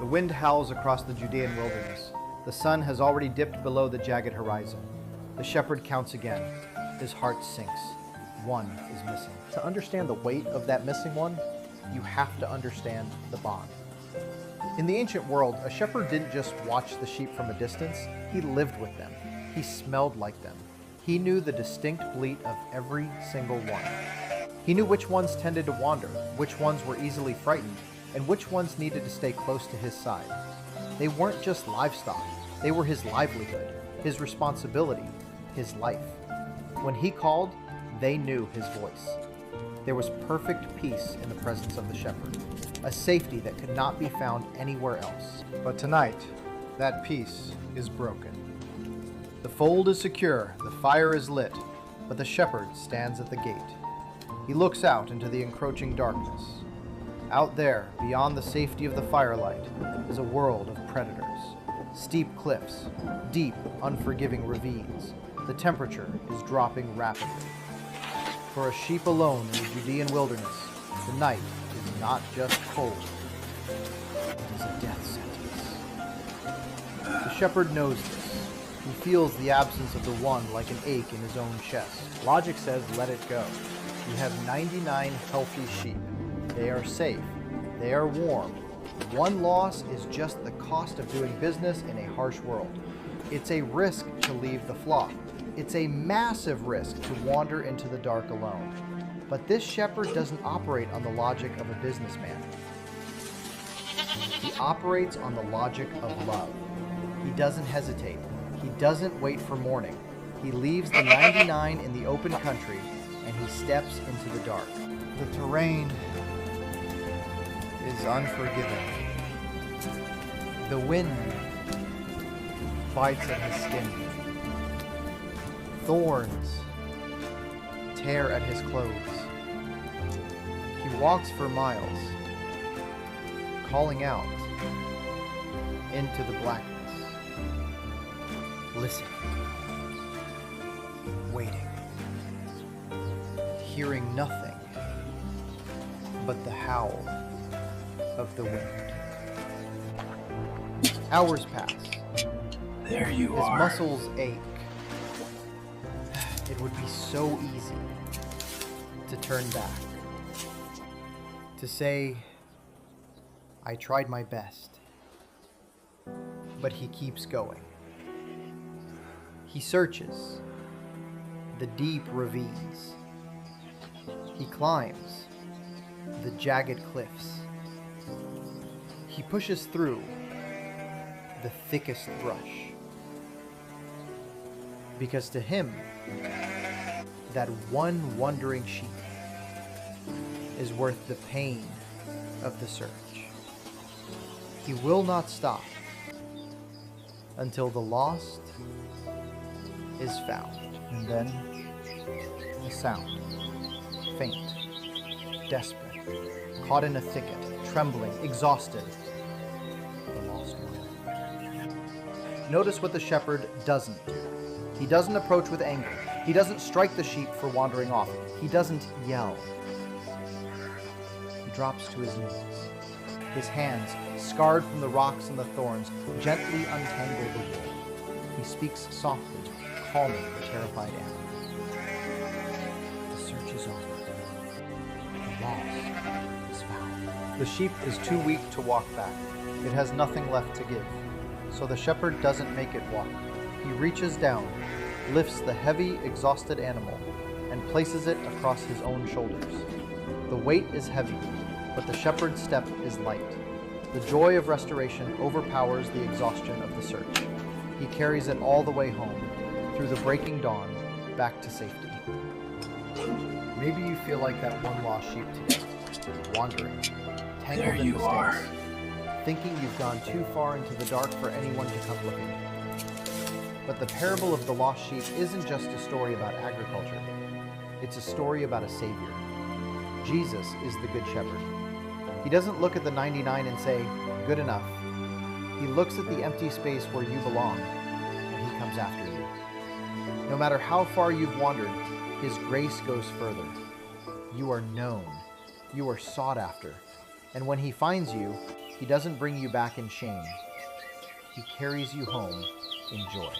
The wind howls across the Judean wilderness. The sun has already dipped below the jagged horizon. The shepherd counts again. His heart sinks. One is missing. To understand the weight of that missing one, you have to understand the bond. In the ancient world, a shepherd didn't just watch the sheep from a distance, he lived with them. He smelled like them. He knew the distinct bleat of every single one. He knew which ones tended to wander, which ones were easily frightened, and which ones needed to stay close to his side. They weren't just livestock, they were his livelihood, his responsibility, his life. When he called, they knew his voice. There was perfect peace in the presence of the shepherd, a safety that could not be found anywhere else. But tonight, that peace is broken. The fold is secure, the fire is lit, but the shepherd stands at the gate. He looks out into the encroaching darkness. Out there, beyond the safety of the firelight, is a world of predators. Steep cliffs, deep, unforgiving ravines. The temperature is dropping rapidly. For a sheep alone in the Judean wilderness, the night is not just cold, it is a death sentence. The shepherd knows this. He feels the absence of the one like an ache in his own chest. Logic says let it go. You have 99 healthy sheep. They are safe. They are warm. One loss is just the cost of doing business in a harsh world. It's a risk to leave the flock. It's a massive risk to wander into the dark alone. But this shepherd doesn't operate on the logic of a businessman. He operates on the logic of love. He doesn't hesitate. He doesn't wait for morning. He leaves the 99 in the open country and he steps into the dark. The terrain is unforgiving. The wind bites at his skin. Thorns tear at his clothes. He walks for miles, calling out into the blackness. Listening, waiting, hearing nothing but the howl of the wind. Hours pass. There you His are. muscles ache. It would be so easy to turn back, to say, I tried my best, but he keeps going. He searches the deep ravines. He climbs the jagged cliffs. He pushes through the thickest brush. Because to him, that one wandering sheep is worth the pain of the search. He will not stop until the lost is found. And then a sound, faint, desperate, caught in a thicket, trembling, exhausted. The lost one. Notice what the shepherd doesn't do. He doesn't approach with anger. He doesn't strike the sheep for wandering off. He doesn't yell. He drops to his knees. His hands, scarred from the rocks and the thorns, gently untangle the wool. He speaks softly, calming the terrified animals. The search is over. The lost is found. The sheep is too weak to walk back. It has nothing left to give. So the shepherd doesn't make it walk. He reaches down, lifts the heavy, exhausted animal, and places it across his own shoulders. The weight is heavy, but the shepherd's step is light. The joy of restoration overpowers the exhaustion of the search. He carries it all the way home, through the breaking dawn, back to safety. Maybe you feel like that one lost sheep today, wandering, tangled in mistakes, thinking you've gone too far into the dark for anyone to come looking. But the parable of the lost sheep isn't just a story about agriculture. It's a story about a savior. Jesus is the good shepherd. He doesn't look at the 99 and say, good enough. He looks at the empty space where you belong, and he comes after you. No matter how far you've wandered, his grace goes further. You are known. You are sought after. And when he finds you, He doesn't bring you back in shame. He carries you home in joy.